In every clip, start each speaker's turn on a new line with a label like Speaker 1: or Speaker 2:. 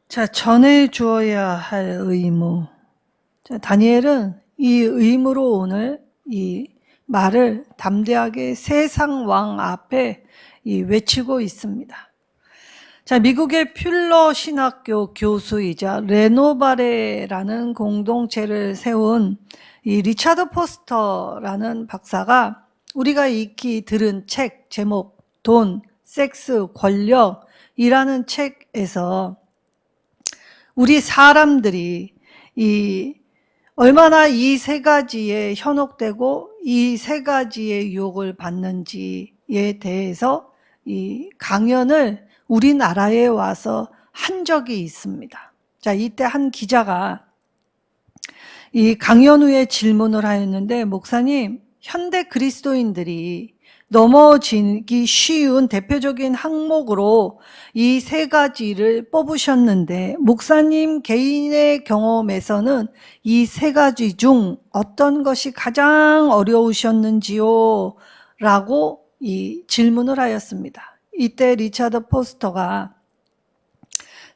Speaker 1: 자, 전해 주어야 할 의무. 자, 다니엘은 이 의무로 오늘 이 말을 담대하게 세상 왕 앞에 외치고 있습니다. 자, 미국의 퓰러 신학교 교수이자 레노바레라는 공동체를 세운 이 리차드 포스터라는 박사가 우리가 익히 들은 책 제목 돈, 섹스, 권력이라는 책에서 우리 사람들이 얼마나 이 세 가지에 현혹되고 이 세 가지의 유혹을 받는지에 대해서 이 강연을 우리나라에 와서 한 적이 있습니다. 자, 이때 한 기자가 이 강연 후에 질문을 하였는데, 목사님, 현대 그리스도인들이 넘어지기 쉬운 대표적인 항목으로 이 세 가지를 뽑으셨는데, 목사님 개인의 경험에서는 이 세 가지 중 어떤 것이 가장 어려우셨는지요? 라고 이 질문을 하였습니다. 이때 리차드 포스터가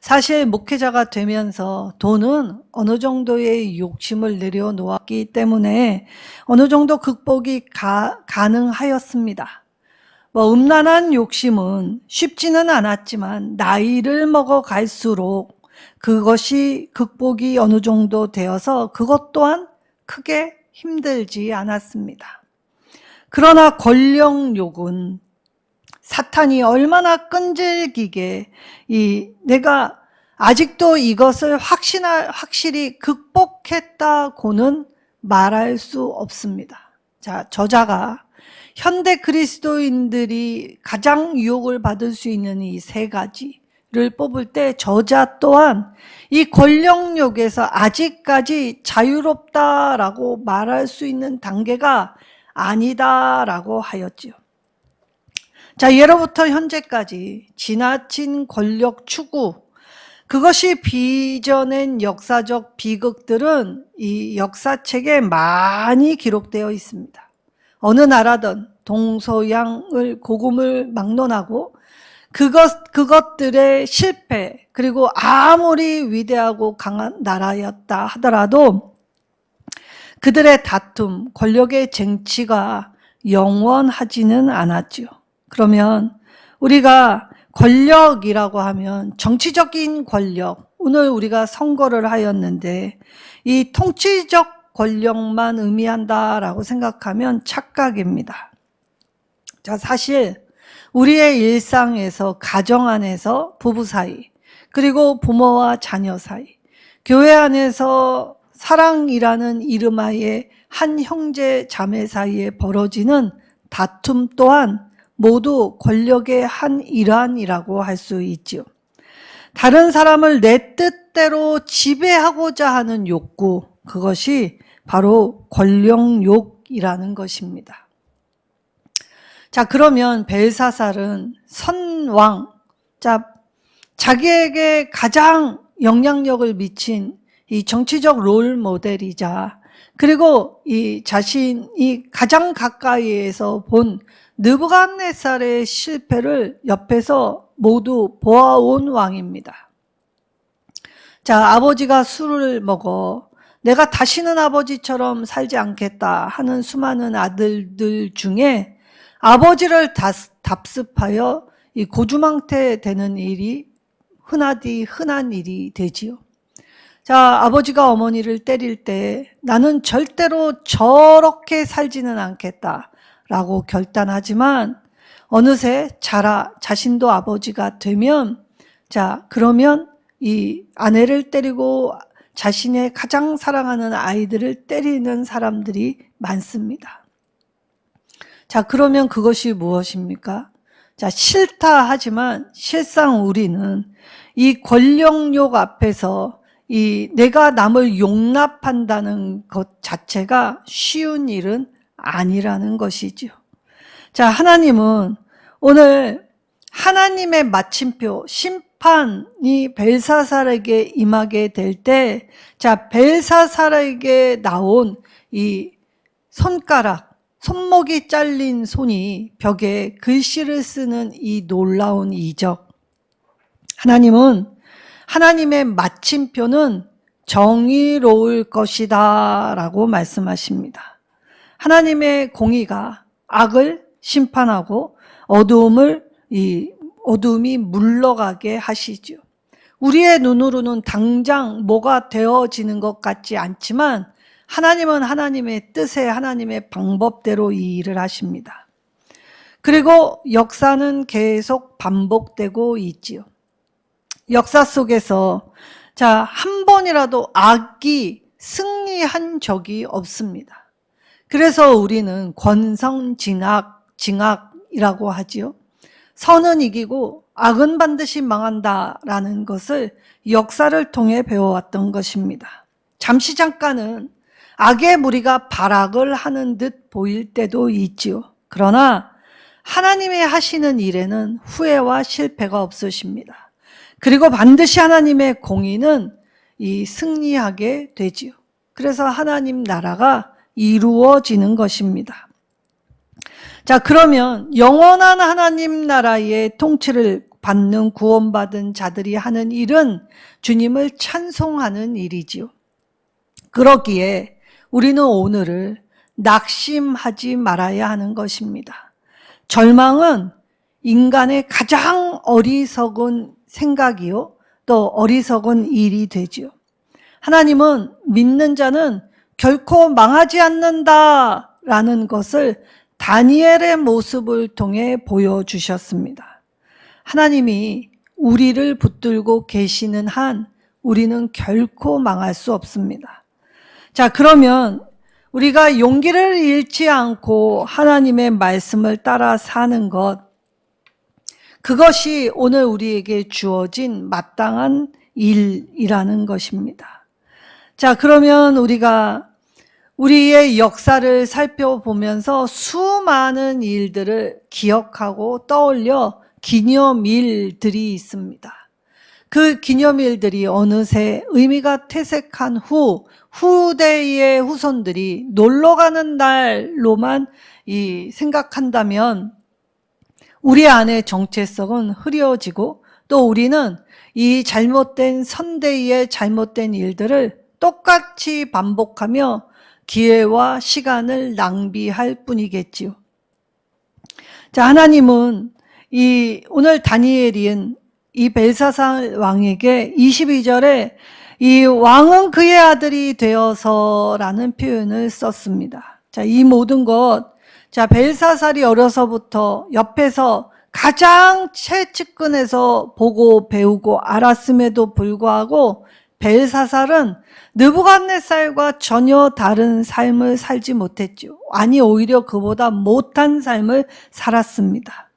Speaker 1: 사실 목회자가 되면서 돈은 어느 정도의 욕심을 내려놓았기 때문에 어느 정도 극복이 가능하였습니다. 음란한 욕심은 쉽지는 않았지만 나이를 먹어갈수록 그것이 극복이 어느 정도 되어서 그것 또한 크게 힘들지 않았습니다. 그러나 권력욕은 사탄이 얼마나 끈질기게 내가 아직도 이것을 확실히 극복했다고는 말할 수 없습니다. 자, 저자가 현대 그리스도인들이 가장 유혹을 받을 수 있는 이 세 가지를 뽑을 때 저자 또한 이 권력욕에서 아직까지 자유롭다라고 말할 수 있는 단계가 아니다라고 하였지요. 자, 예로부터 현재까지 지나친 권력 추구, 그것이 빚어낸 역사적 비극들은 이 역사책에 많이 기록되어 있습니다. 어느 나라든 동서양을 고금을 막론하고 그것들의 실패, 그리고 아무리 위대하고 강한 나라였다 하더라도 그들의 다툼, 권력의 쟁취가 영원하지는 않았죠. 그러면 우리가 권력이라고 하면 정치적인 권력, 오늘 우리가 선거를 하였는데 이 통치적 권력만 의미한다라고 생각하면 착각입니다. 자, 사실 우리의 일상에서 가정 안에서 부부 사이, 그리고 부모와 자녀 사이, 교회 안에서 사랑이라는 이름하에 한 형제 자매 사이에 벌어지는 다툼 또한 모두 권력의 한 일환이라고 할 수 있지요. 다른 사람을 내 뜻대로 지배하고자 하는 욕구, 그것이 바로 권력욕이라는 것입니다. 자, 그러면 벨사살은 선왕, 자기에게 가장 영향력을 미친 이 정치적 롤 모델이자, 그리고 이 자신이 가장 가까이에서 본 느부갓네살의 실패를 옆에서 모두 보아온 왕입니다. 자, 아버지가 술을 먹어 내가 다시는 아버지처럼 살지 않겠다 하는 수많은 아들들 중에 아버지를 답습하여 이 고주망태 되는 일이 흔한 일이 되지요. 자, 아버지가 어머니를 때릴 때 나는 절대로 저렇게 살지는 않겠다 라고 결단하지만 어느새 자신도 아버지가 되면, 자, 그러면 이 아내를 때리고 자신의 가장 사랑하는 아이들을 때리는 사람들이 많습니다. 자, 그러면 그것이 무엇입니까? 자, 싫다 하지만 실상 우리는 이 권력욕 앞에서 내가 남을 용납한다는 것 자체가 쉬운 일은 아니라는 것이지요. 자, 하나님은 오늘 하나님의 마침표, 심판이 벨사살에게 임하게 될 때, 자, 벨사살에게 나온 이 손목이 잘린 손이 벽에 글씨를 쓰는 이 놀라운 이적. 하나님은 하나님의 마침표는 정의로울 것이다 라고 말씀하십니다. 하나님의 공의가 악을 심판하고 어두움이 물러가게 하시죠. 우리의 눈으로는 당장 뭐가 되어지는 것 같지 않지만 하나님은 하나님의 뜻에 하나님의 방법대로 이 일을 하십니다. 그리고 역사는 계속 반복되고 있지요. 역사 속에서 한 번이라도 악이 승리한 적이 없습니다. 그래서 우리는 권선징악이라고 하지요. 선은 이기고 악은 반드시 망한다라는 것을 역사를 통해 배워왔던 것입니다. 잠깐은 악의 무리가 발악을 하는 듯 보일 때도 있지요. 그러나 하나님이 하시는 일에는 후회와 실패가 없으십니다. 그리고 반드시 하나님의 공의는 승리하게 되지요. 그래서 하나님 나라가 이루어지는 것입니다. 그러면 영원한 하나님 나라의 통치를 받는 구원받은 자들이 하는 일은 주님을 찬송하는 일이지요. 그러기에 우리는 오늘을 낙심하지 말아야 하는 것입니다. 절망은 인간의 가장 어리석은 생각이요, 또 어리석은 일이 되지요. 하나님은 믿는 자는 결코 망하지 않는다라는 것을 다니엘의 모습을 통해 보여주셨습니다. 하나님이 우리를 붙들고 계시는 한 우리는 결코 망할 수 없습니다. 그러면 우리가 용기를 잃지 않고 하나님의 말씀을 따라 사는 것, 그것이 오늘 우리에게 주어진 마땅한 일이라는 것입니다. 그러면 우리가 우리의 역사를 살펴보면서 수많은 일들을 기억하고 떠올려 기념일들이 있습니다. 그 기념일들이 어느새 의미가 퇴색한 후대의 후손들이 놀러가는 날로만 생각한다면 우리 안의 정체성은 흐려지고 또 우리는 이 잘못된 선대의 잘못된 일들을 똑같이 반복하며 기회와 시간을 낭비할 뿐이겠지요. 하나님은 오늘 다니엘인 이 벨사살 왕에게 22절에 이 왕은 그의 아들이 되어서라는 표현을 썼습니다. 이 모든 것, 벨사살이 어려서부터 옆에서 가장 최측근에서 보고 배우고 알았음에도 불구하고 벨사살은 느부갓네살과 전혀 다른 삶을 살지 못했죠. 아니, 오히려 그보다 못한 삶을 살았습니다.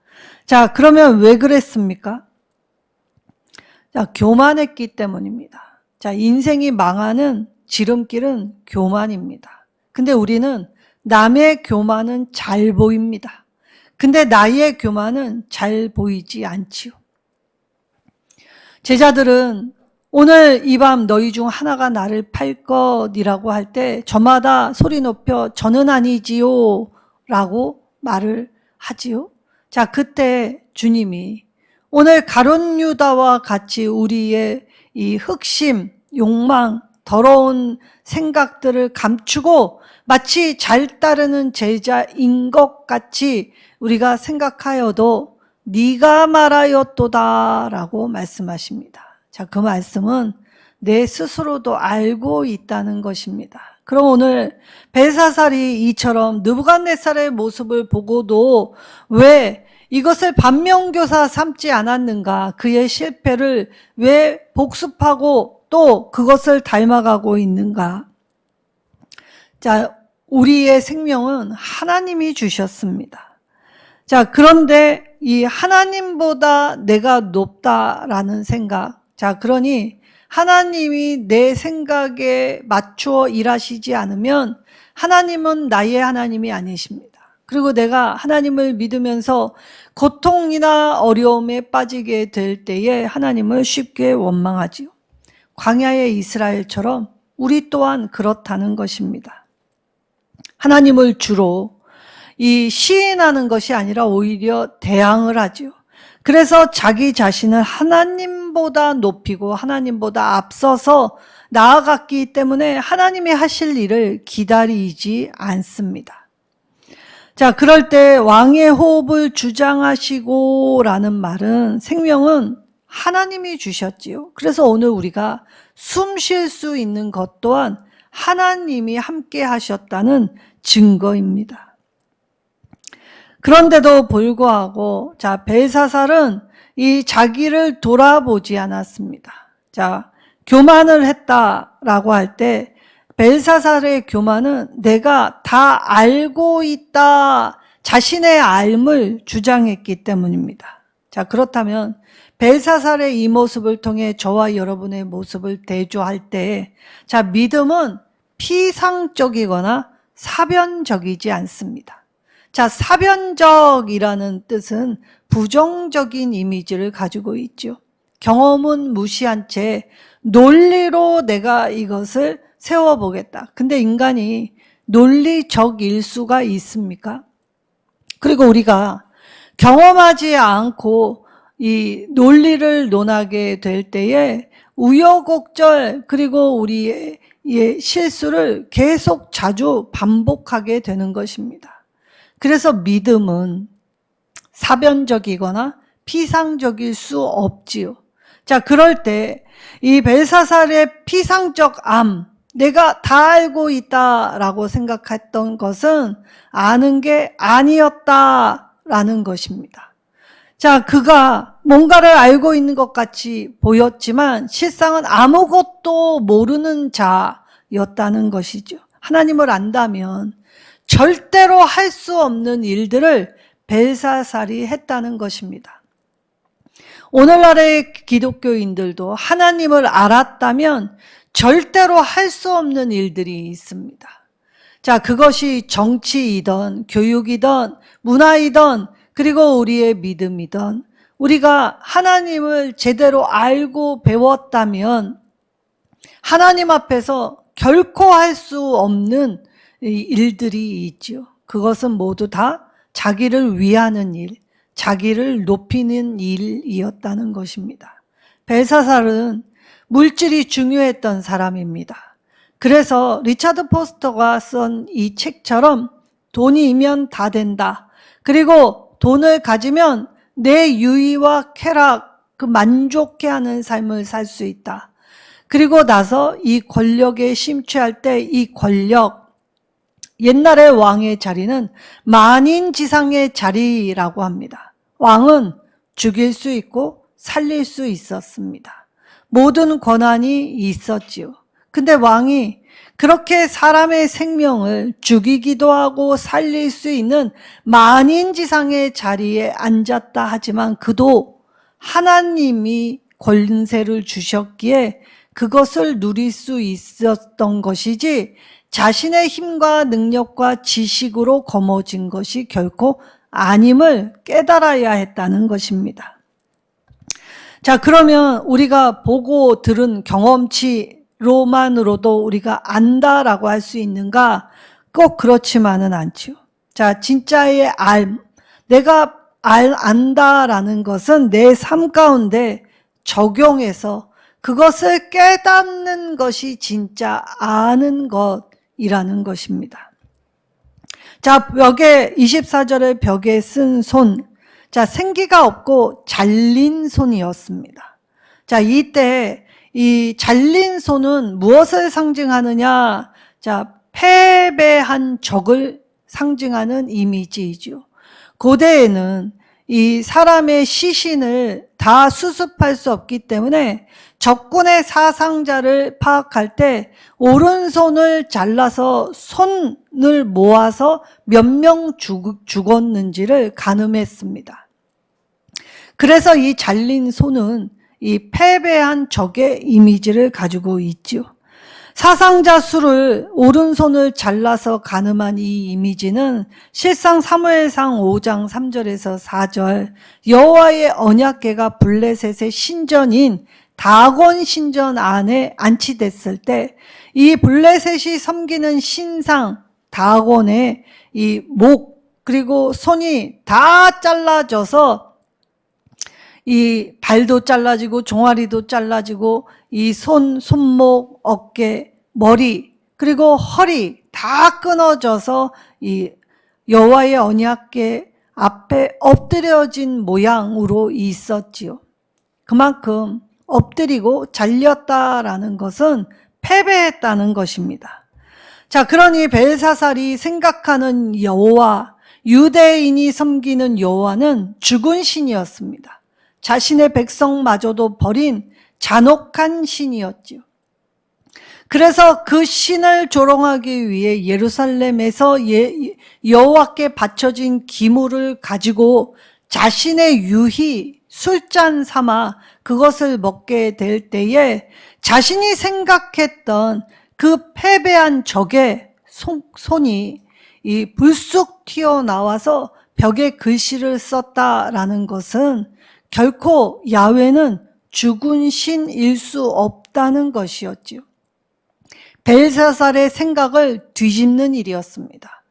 Speaker 1: 그러면 왜 그랬습니까? 교만했기 때문입니다. 인생이 망하는 지름길은 교만입니다. 근데 우리는 남의 교만은 잘 보입니다. 근데 나의 교만은 잘 보이지 않지요. 제자들은 오늘 이 밤 너희 중 하나가 나를 팔 것이라고 할 때 저마다 소리 높여 저는 아니지요 라고 말을 하지요. 그때 주님이 오늘 가룟 유다와 같이 우리의 이 흑심, 욕망, 더러운 생각들을 감추고 마치 잘 따르는 제자인 것 같이 우리가 생각하여도 네가 말하였도다 라고 말씀하십니다. 그 말씀은 내 스스로도 알고 있다는 것입니다. 그럼 오늘 벨사살이 이처럼 느부갓네살의 모습을 보고도 왜 이것을 반면교사 삼지 않았는가? 그의 실패를 왜 복습하고 또 그것을 닮아가고 있는가? 우리의 생명은 하나님이 주셨습니다. 그런데 이 하나님보다 내가 높다라는 생각, 그러니 하나님이 내 생각에 맞추어 일하시지 않으면 하나님은 나의 하나님이 아니십니다. 그리고 내가 하나님을 믿으면서 고통이나 어려움에 빠지게 될 때에 하나님을 쉽게 원망하지요. 광야의 이스라엘처럼 우리 또한 그렇다는 것입니다. 하나님을 주로 시인하는 것이 아니라 오히려 대항을 하지요. 그래서 자기 자신을 하나님보다 하나님보다 높이고 하나님보다 앞서서 나아갔기 때문에 하나님이 하실 일을 기다리지 않습니다. 자, 그럴 때 왕의 호흡을 주장하시고 라는 말은 생명은 하나님이 주셨지요. 그래서 오늘 우리가 숨 쉴 수 있는 것 또한 하나님이 함께 하셨다는 증거입니다. 그런데도 불구하고 자, 벨사살은 이 자기를 돌아보지 않았습니다. 자, 교만을 했다라고 할 때 벨사살의 교만은 내가 다 알고 있다, 자신의 알을 주장했기 때문입니다. 자, 그렇다면 벨사살의 이 모습을 통해 저와 여러분의 모습을 대조할 때, 자, 믿음은 피상적이거나 사변적이지 않습니다. 자, 사변적이라는 뜻은 부정적인 이미지를 가지고 있죠. 경험은 무시한 채 논리로 내가 이것을 세워보겠다. 근데 인간이 논리적일 수가 있습니까? 그리고 우리가 경험하지 않고 이 논리를 논하게 될 때에 우여곡절 그리고 우리의 실수를 계속 자주 반복하게 되는 것입니다. 그래서 믿음은 사변적이거나 피상적일 수 없지요. 자, 그럴 때 이 벨사살의 피상적 암, 내가 다 알고 있다라고 생각했던 것은 아는 게 아니었다라는 것입니다. 자, 그가 뭔가를 알고 있는 것 같이 보였지만 실상은 아무것도 모르는 자였다는 것이죠. 하나님을 안다면 절대로 할 수 없는 일들을 벨사살이 했다는 것입니다. 오늘날의 기독교인들도 하나님을 알았다면 절대로 할 수 없는 일들이 있습니다. 자, 그것이 정치이든 교육이든 문화이든 그리고 우리의 믿음이든 우리가 하나님을 제대로 알고 배웠다면 하나님 앞에서 결코 할 수 없는 일들이 있죠. 그것은 모두 다 자기를 위하는 일, 자기를 높이는 일이었다는 것입니다. 벨사살은 물질이 중요했던 사람입니다. 그래서 리차드 포스터가 쓴 이 책처럼 돈이면 다 된다. 그리고 돈을 가지면 내 유의와 쾌락, 그 만족해하는 삶을 살 수 있다. 그리고 나서 이 권력에 심취할 때 이 권력, 옛날의 왕의 자리는 만인지상의 자리라고 합니다. 왕은 죽일 수 있고 살릴 수 있었습니다. 모든 권한이 있었지요. 근데 왕이 그렇게 사람의 생명을 죽이기도 하고 살릴 수 있는 만인지상의 자리에 앉았다 하지만 그도 하나님이 권세를 주셨기에 그것을 누릴 수 있었던 것이지 자신의 힘과 능력과 지식으로 거머쥔 것이 결코 아님을 깨달아야 했다는 것입니다. 자, 그러면 우리가 보고 들은 경험치로만으로도 우리가 안다라고 할 수 있는가? 꼭 그렇지만은 않죠. 자, 진짜의 내가 안다라는 것은 내 삶 가운데 적용해서 그것을 깨닫는 것이 진짜 아는 것이라는 것입니다. 자, 벽에 24절에 벽에 쓴 손. 자, 생기가 없고 잘린 손이었습니다. 자, 이때 이 잘린 손은 무엇을 상징하느냐? 자, 패배한 적을 상징하는 이미지이죠. 고대에는 이 사람의 시신을 다 수습할 수 없기 때문에 적군의 사상자를 파악할 때 오른손을 잘라서 손을 모아서 몇 명 죽었는지를 가늠했습니다. 그래서 이 잘린 손은 이 패배한 적의 이미지를 가지고 있죠. 사상자 수를 오른손을 잘라서 가늠한 이 이미지는 실상 사무엘상 5장 3절에서 4절 여호와의 언약궤가 블레셋의 신전인 다곤 신전 안에 안치됐을 때 이 블레셋이 섬기는 신상 다곤의 이 목 그리고 손이 다 잘라져서 이 발도 잘라지고 종아리도 잘라지고 이 손목, 어깨, 머리 그리고 허리 다 끊어져서 이 여호와의 언약궤 앞에 엎드려진 모양으로 있었지요. 그만큼 엎드리고 잘렸다라는 것은 패배했다는 것입니다. 자, 그러니 벨사살이 생각하는 여호와, 유대인이 섬기는 여호와는 죽은 신이었습니다. 자신의 백성마저도 버린 잔혹한 신이었지요. 그래서 그 신을 조롱하기 위해 예루살렘에서 여호와께 바쳐진 기물을 가지고 자신의 유희, 술잔 삼아 그것을 먹게 될 때에 자신이 생각했던 그 패배한 적의 손이 이 불쑥 튀어나와서 벽에 글씨를 썼다라는 것은 결코 야훼는 죽은 신일 수 없다는 것이었지요. 벨사살의 생각을 뒤집는 일이었습니다.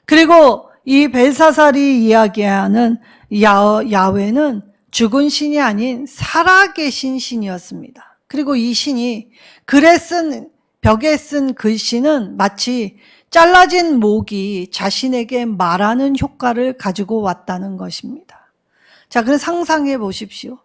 Speaker 1: 그리고 이 벨사살이 이야기하는 야훼는 죽은 신이 아닌 살아계신 신이었습니다. 그리고 이 신이 벽에 쓴 글씨는 마치 잘라진 목이 자신에게 말하는 효과를 가지고 왔다는 것입니다. 자, 그럼 상상해 보십시오.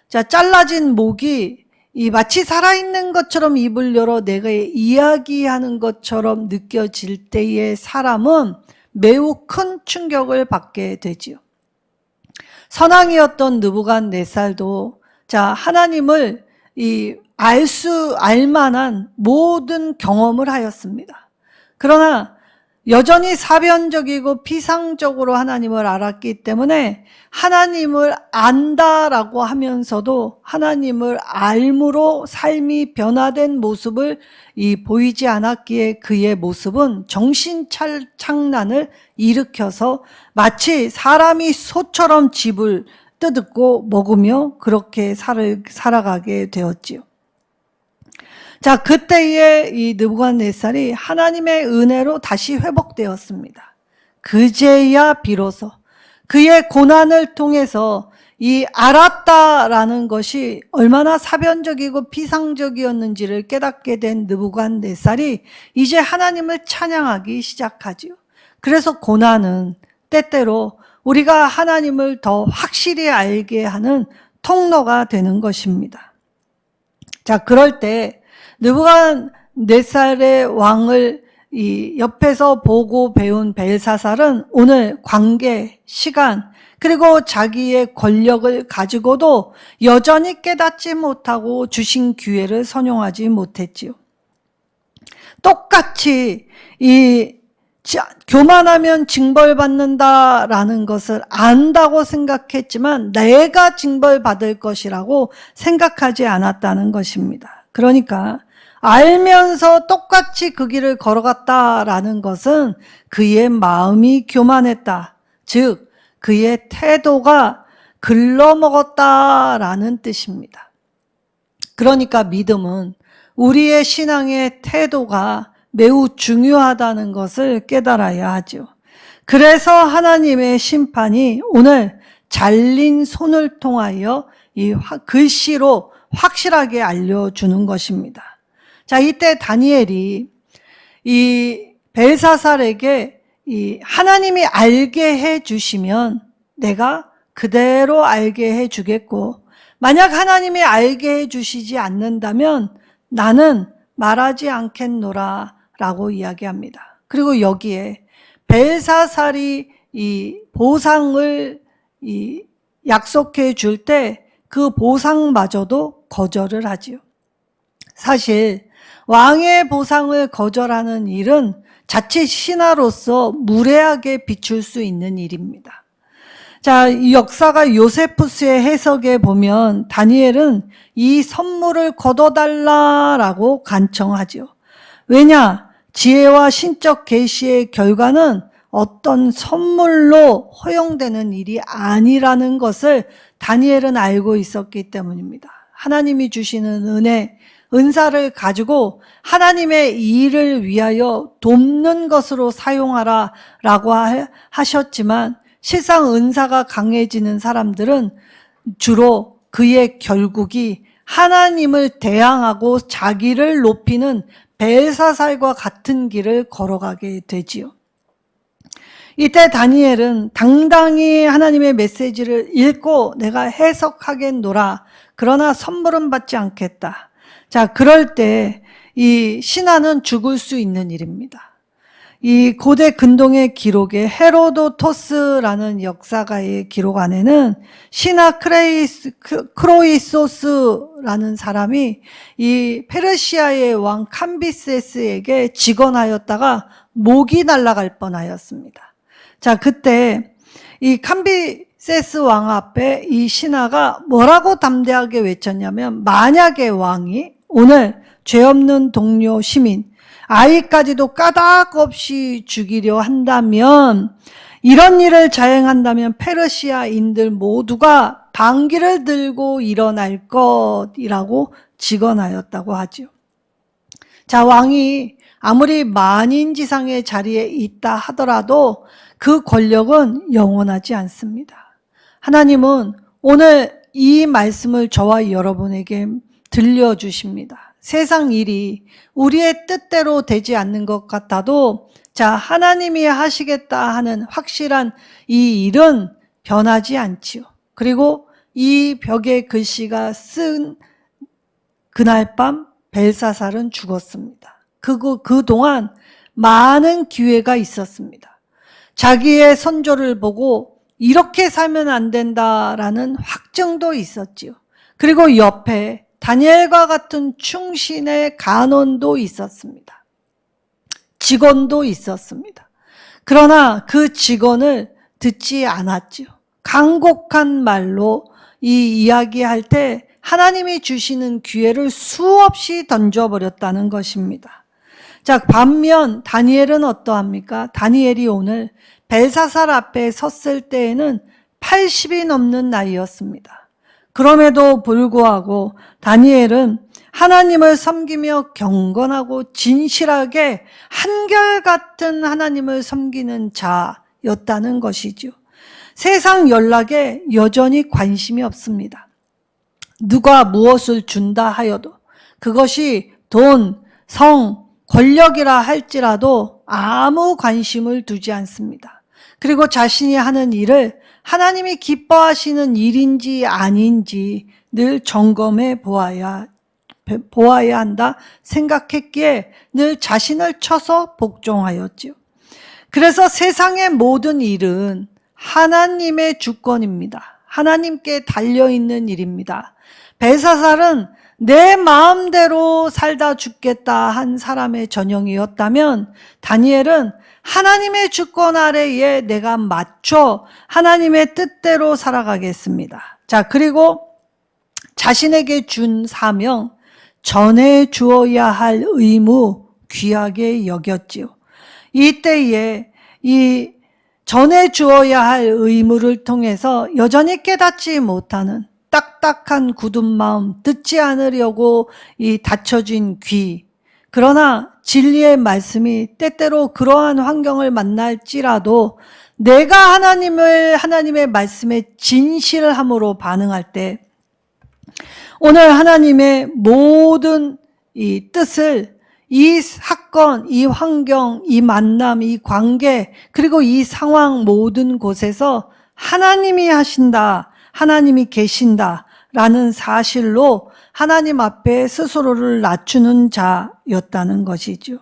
Speaker 1: 자, 잘라진 목이 마치 살아있는 것처럼 입을 열어 내가 이야기하는 것처럼 느껴질 때의 사람은 매우 큰 충격을 받게 되지요. 선왕이었던 느부갓네살도 자, 하나님을 알 만한 모든 경험을 하였습니다. 그러나 여전히 사변적이고 피상적으로 하나님을 알았기 때문에 하나님을 안다라고 하면서도 하나님을 알므로 삶이 변화된 모습을 보이지 않았기에 그의 모습은 정신착란을 일으켜서 마치 사람이 소처럼 집을 뜯고 먹으며 그렇게 살아가게 되었지요. 자, 그때에 이 느부갓네살이 하나님의 은혜로 다시 회복되었습니다. 그제야 비로소 그의 고난을 통해서 알았다라는 것이 얼마나 사변적이고 피상적이었는지를 깨닫게 된 느부갓네살이 이제 하나님을 찬양하기 시작하지요. 그래서 고난은 때때로 우리가 하나님을 더 확실히 알게 하는 통로가 되는 것입니다. 자, 그럴 때 느부갓네살의 왕을 옆에서 보고 배운 벨사살은 오늘 관계, 시간, 그리고 자기의 권력을 가지고도 여전히 깨닫지 못하고 주신 기회를 선용하지 못했지요. 똑같이 교만하면 징벌받는다라는 것을 안다고 생각했지만 내가 징벌받을 것이라고 생각하지 않았다는 것입니다. 그러니까 알면서 똑같이 그 길을 걸어갔다라는 것은 그의 마음이 교만했다. 즉 그의 태도가 글러먹었다라는 뜻입니다. 그러니까 믿음은 우리의 신앙의 태도가 매우 중요하다는 것을 깨달아야 하죠. 그래서 하나님의 심판이 오늘 잘린 손을 통하여 글씨로 확실하게 알려주는 것입니다. 자, 이때 다니엘이 벨사살에게 하나님이 알게 해주시면 내가 그대로 알게 해주겠고, 만약 하나님이 알게 해주시지 않는다면 나는 말하지 않겠노라 라고 이야기합니다. 그리고 여기에 벨사살이 보상을 약속해 줄 때 그 보상마저도 거절을 하지요. 사실 왕의 보상을 거절하는 일은 자칫 신하로서 무례하게 비출 수 있는 일입니다. 자, 이 역사가 요세푸스의 해석에 보면 다니엘은 이 선물을 거둬달라라고 간청하죠. 왜냐? 지혜와 신적 계시의 결과는 어떤 선물로 허용되는 일이 아니라는 것을 다니엘은 알고 있었기 때문입니다. 하나님이 주시는 은혜, 은사를 가지고 하나님의 일을 위하여 돕는 것으로 사용하라라고 하셨지만 실상 은사가 강해지는 사람들은 주로 그의 결국이 하나님을 대항하고 자기를 높이는 벨사살과 같은 길을 걸어가게 되지요. 이때 다니엘은 당당히 하나님의 메시지를 읽고 내가 해석하겠노라. 그러나 선물은 받지 않겠다. 자, 그럴 때 이 신하는 죽을 수 있는 일입니다. 이 고대 근동의 기록에 헤로도토스라는 역사가의 기록 안에는 신하 크로이소스라는 사람이 이 페르시아의 왕 캄비세스에게 직언하였다가 목이 날아갈 뻔하였습니다. 자, 그때 이 캄비세스 왕 앞에 이 신하가 뭐라고 담대하게 외쳤냐면, 만약에 왕이 오늘 죄 없는 동료 시민 아이까지도 까닭 없이 죽이려 한다면, 이런 일을 자행한다면 페르시아인들 모두가 방귀를 들고 일어날 것이라고 직언하였다고 하죠. 자, 왕이 아무리 만인지상의 자리에 있다 하더라도 그 권력은 영원하지 않습니다. 하나님은 오늘 이 말씀을 저와 여러분에게 들려주십니다. 세상 일이 우리의 뜻대로 되지 않는 것 같아도, 자, 하나님이 하시겠다 하는 확실한 이 일은 변하지 않지요. 그리고 이 벽에 글씨가 쓴 그날 밤 벨사살은 죽었습니다. 그동안 많은 기회가 있었습니다. 자기의 선조를 보고 이렇게 살면 안 된다라는 확증도 있었지요. 그리고 옆에 다니엘과 같은 충신의 간원도 있었습니다. 직원도 있었습니다. 그러나 그 직원을 듣지 않았지요. 간곡한 말로 이 이야기할 때 하나님이 주시는 기회를 수없이 던져버렸다는 것입니다. 자, 반면 다니엘은 어떠합니까? 다니엘이 오늘 벨사살 앞에 섰을 때에는 80이 넘는 나이였습니다. 그럼에도 불구하고 다니엘은 하나님을 섬기며 경건하고 진실하게 한결같은 하나님을 섬기는 자였다는 것이죠. 세상 연락에 여전히 관심이 없습니다. 누가 무엇을 준다 하여도, 그것이 돈, 성, 권력이라 할지라도 아무 관심을 두지 않습니다. 그리고 자신이 하는 일을 하나님이 기뻐하시는 일인지 아닌지 늘 점검해 보아야 한다 생각했기에 늘 자신을 쳐서 복종하였지요. 그래서 세상의 모든 일은 하나님의 주권입니다. 하나님께 달려있는 일입니다. 벨사살은 내 마음대로 살다 죽겠다 한 사람의 전형이었다면, 다니엘은 하나님의 주권 아래에 내가 맞춰 하나님의 뜻대로 살아가겠습니다. 자, 그리고 자신에게 준 사명, 전해 주어야 할 의무 귀하게 여겼지요. 이때에 이 전해 주어야 할 의무를 통해서 여전히 깨닫지 못하는 딱딱한 굳은 마음, 듣지 않으려고 이 닫혀진 귀, 그러나 진리의 말씀이 때때로 그러한 환경을 만날지라도 내가 하나님의 말씀에 진실함으로 반응할 때, 오늘 하나님의 모든 이 뜻을 이 사건, 이 환경, 이 만남, 이 관계, 그리고 이 상황 모든 곳에서 하나님이 하신다, 하나님이 계신다라는 사실로 하나님 앞에 스스로를 낮추는 자였다는 것이죠.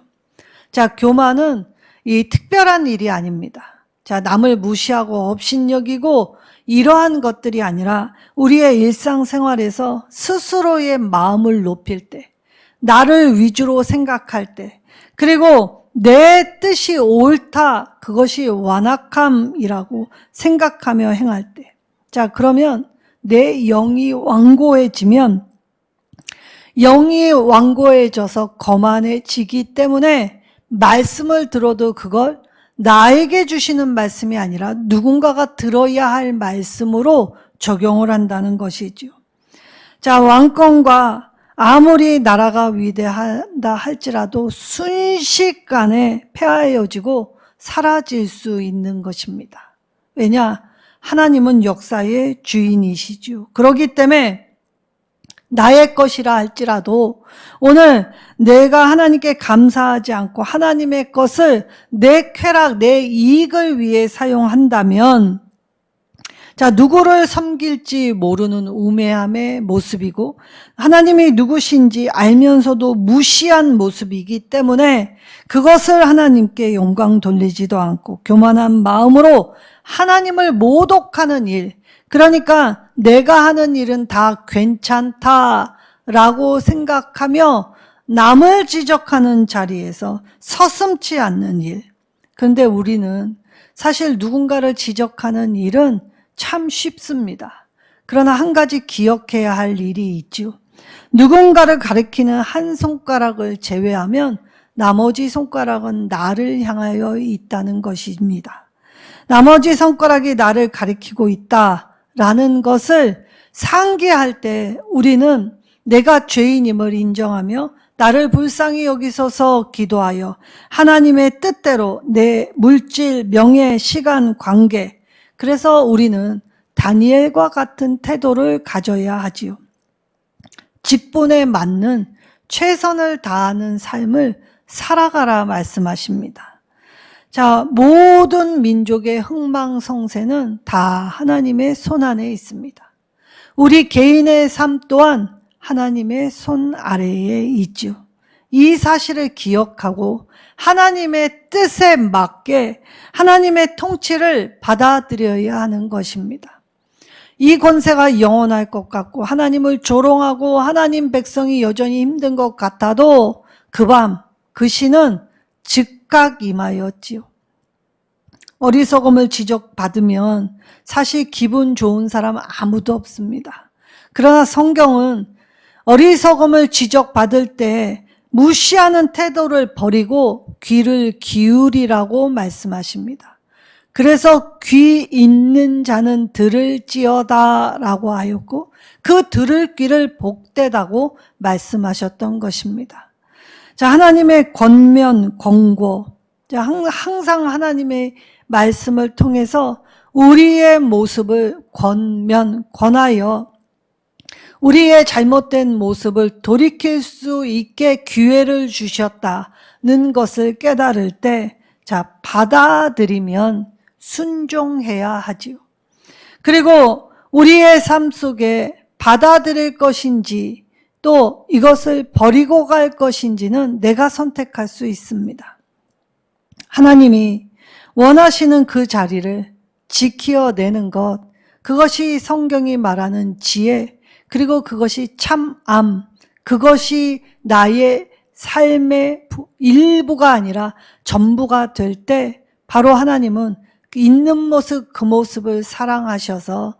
Speaker 1: 자, 교만은 이 특별한 일이 아닙니다. 자, 남을 무시하고 업신여기고 이러한 것들이 아니라 우리의 일상생활에서 스스로의 마음을 높일 때, 나를 위주로 생각할 때, 그리고 내 뜻이 옳다, 그것이 완악함이라고 생각하며 행할 때, 자, 그러면 내 영이 완고해지면, 영이 완고해져서 거만해지기 때문에 말씀을 들어도 그걸 나에게 주시는 말씀이 아니라 누군가가 들어야 할 말씀으로 적용을 한다는 것이죠. 자, 왕권과 아무리 나라가 위대하다 할지라도 순식간에 폐하여지고 사라질 수 있는 것입니다. 왜냐? 하나님은 역사의 주인이시죠. 그렇기 때문에 나의 것이라 할지라도 오늘 내가 하나님께 감사하지 않고 하나님의 것을 내 쾌락, 내 이익을 위해 사용한다면 자, 누구를 섬길지 모르는 우매함의 모습이고 하나님이 누구신지 알면서도 무시한 모습이기 때문에 그것을 하나님께 영광 돌리지도 않고 교만한 마음으로 하나님을 모독하는 일, 그러니까 내가 하는 일은 다 괜찮다라고 생각하며 남을 지적하는 자리에서 서슴지 않는 일. 그런데 우리는 사실 누군가를 지적하는 일은 참 쉽습니다. 그러나 한 가지 기억해야 할 일이 있죠. 누군가를 가리키는 한 손가락을 제외하면 나머지 손가락은 나를 향하여 있다는 것입니다. 나머지 손가락이 나를 가리키고 있다라는 것을 상기할 때 우리는 내가 죄인임을 인정하며 나를 불쌍히 여기소서 기도하여 하나님의 뜻대로 내 물질, 명예, 시간, 관계, 그래서 우리는 다니엘과 같은 태도를 가져야 하지요. 직분에 맞는 최선을 다하는 삶을 살아가라 말씀하십니다. 자, 모든 민족의 흥망성쇠는 다 하나님의 손 안에 있습니다. 우리 개인의 삶 또한 하나님의 손 아래에 있죠. 이 사실을 기억하고 하나님의 뜻에 맞게 하나님의 통치를 받아들여야 하는 것입니다. 이 권세가 영원할 것 같고 하나님을 조롱하고 하나님 백성이 여전히 힘든 것 같아도 그 밤 그 시는 즉각 임하였지요. 어리석음을 지적받으면 사실 기분 좋은 사람 아무도 없습니다. 그러나 성경은 어리석음을 지적받을 때 무시하는 태도를 버리고 귀를 기울이라고 말씀하십니다. 그래서 귀 있는 자는 들을지어다 라고 하였고 그 들을 귀를 복되다고 말씀하셨던 것입니다. 자, 하나님의 권면, 권고, 자, 항상 하나님의 말씀을 통해서 우리의 모습을 권하여 우리의 잘못된 모습을 돌이킬 수 있게 기회를 주셨다는 것을 깨달을 때, 자, 받아들이면 순종해야 하지요. 그리고 우리의 삶 속에 받아들일 것인지 또 이것을 버리고 갈 것인지는 내가 선택할 수 있습니다. 하나님이 원하시는 그 자리를 지키어내는 것, 그것이 성경이 말하는 지혜, 그리고 그것이 참암, 그것이 나의 삶의 일부가 아니라 전부가 될 때 바로 하나님은 있는 모습 그 모습을 사랑하셔서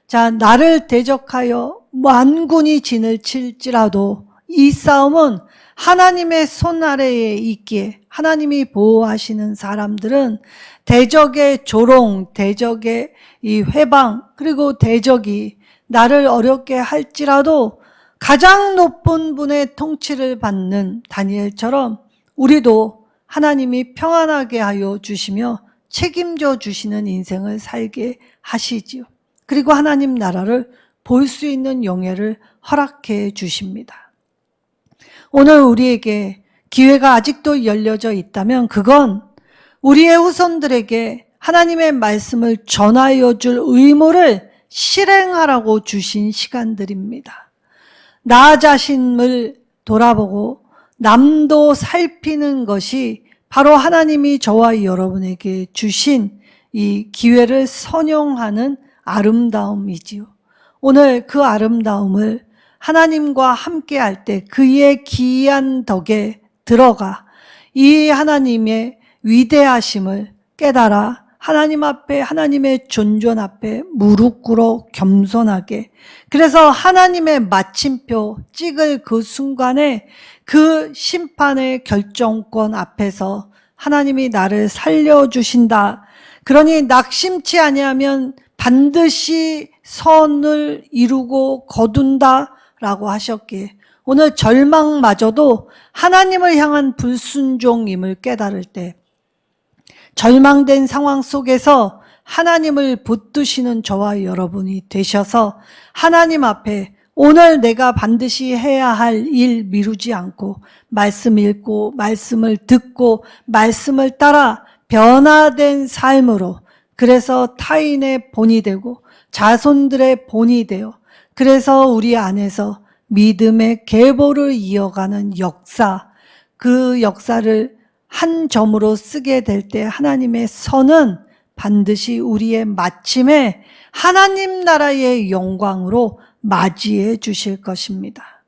Speaker 1: 자, 나를 대적하여 만군이 진을 칠지라도 이 싸움은 하나님의 손 아래에 있기에 하나님이 보호하시는 사람들은 대적의 조롱, 대적의 이 회방, 그리고 대적이 나를 어렵게 할지라도 가장 높은 분의 통치를 받는 다니엘처럼 우리도 하나님이 평안하게 하여 주시며 책임져 주시는 인생을 살게 하시지요. 그리고 하나님 나라를 볼 수 있는 영예를 허락해 주십니다. 오늘 우리에게 기회가 아직도 열려져 있다면 그건 우리의 후손들에게 하나님의 말씀을 전하여 줄 의무를 실행하라고 주신 시간들입니다. 나 자신을 돌아보고 남도 살피는 것이 바로 하나님이 저와 여러분에게 주신 이 기회를 선용하는 아름다움이지요. 오늘 그 아름다움을 하나님과 함께 할 때 그의 기이한 덕에 들어가 이 하나님의 위대하심을 깨달아 하나님 앞에 하나님의 존존 앞에 무릎 꿇어 겸손하게, 그래서 하나님의 마침표 찍을 그 순간에 그 심판의 결정권 앞에서 하나님이 나를 살려주신다. 그러니 낙심치 아니하면 반드시 선을 이루고 거둔다 라고 하셨기에 오늘 절망마저도 하나님을 향한 불순종임을 깨달을 때 절망된 상황 속에서 하나님을 붙드시는 저와 여러분이 되셔서 하나님 앞에 오늘 내가 반드시 해야 할 일 미루지 않고 말씀 읽고 말씀을 듣고 말씀을 따라 변화된 삶으로, 그래서 타인의 본이 되고 자손들의 본이 되어, 그래서 우리 안에서 믿음의 계보를 이어가는 역사, 그 역사를 한 점으로 쓰게 될 때 하나님의 선은 반드시 우리의 마침에 하나님 나라의 영광으로 맞이해 주실 것입니다.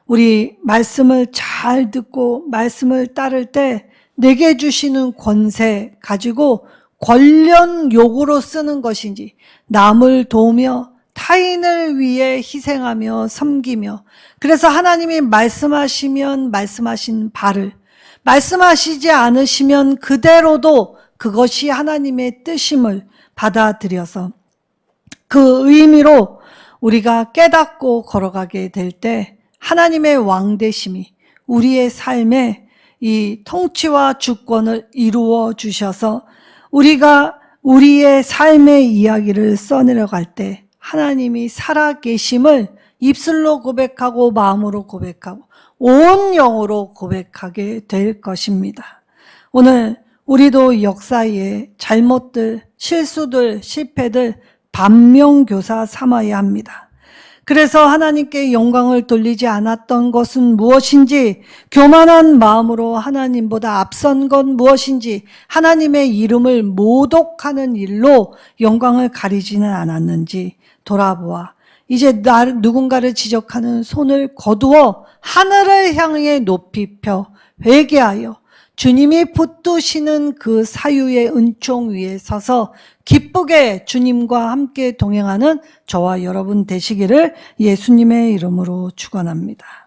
Speaker 1: 우리 말씀을 잘 듣고 말씀을 따를 때 내게 주시는 권세 가지고 권련 욕으로 쓰는 것인지, 남을 도우며 타인을 위해 희생하며 섬기며, 그래서 하나님이 말씀하시면 말씀하신 바를, 말씀하시지 않으시면 그대로도 그것이 하나님의 뜻임을 받아들여서 그 의미로 우리가 깨닫고 걸어가게 될 때 하나님의 왕되심이 우리의 삶에 이 통치와 주권을 이루어 주셔서 우리가 우리의 삶의 이야기를 써내려갈 때 하나님이 살아계심을 입술로 고백하고 마음으로 고백하고 온 영으로 고백하게 될 것입니다. 오늘 우리도 역사의 잘못들, 실수들, 실패들 반면교사 삼아야 합니다. 그래서 하나님께 영광을 돌리지 않았던 것은 무엇인지, 교만한 마음으로 하나님보다 앞선 건 무엇인지, 하나님의 이름을 모독하는 일로 영광을 가리지는 않았는지 돌아보아 이제 누군가를 지적하는 손을 거두어 하늘을 향해 높이 펴 회개하여 주님이 붙드시는 그 사유의 은총 위에 서서 기쁘게 주님과 함께 동행하는 저와 여러분 되시기를 예수님의 이름으로 축원합니다.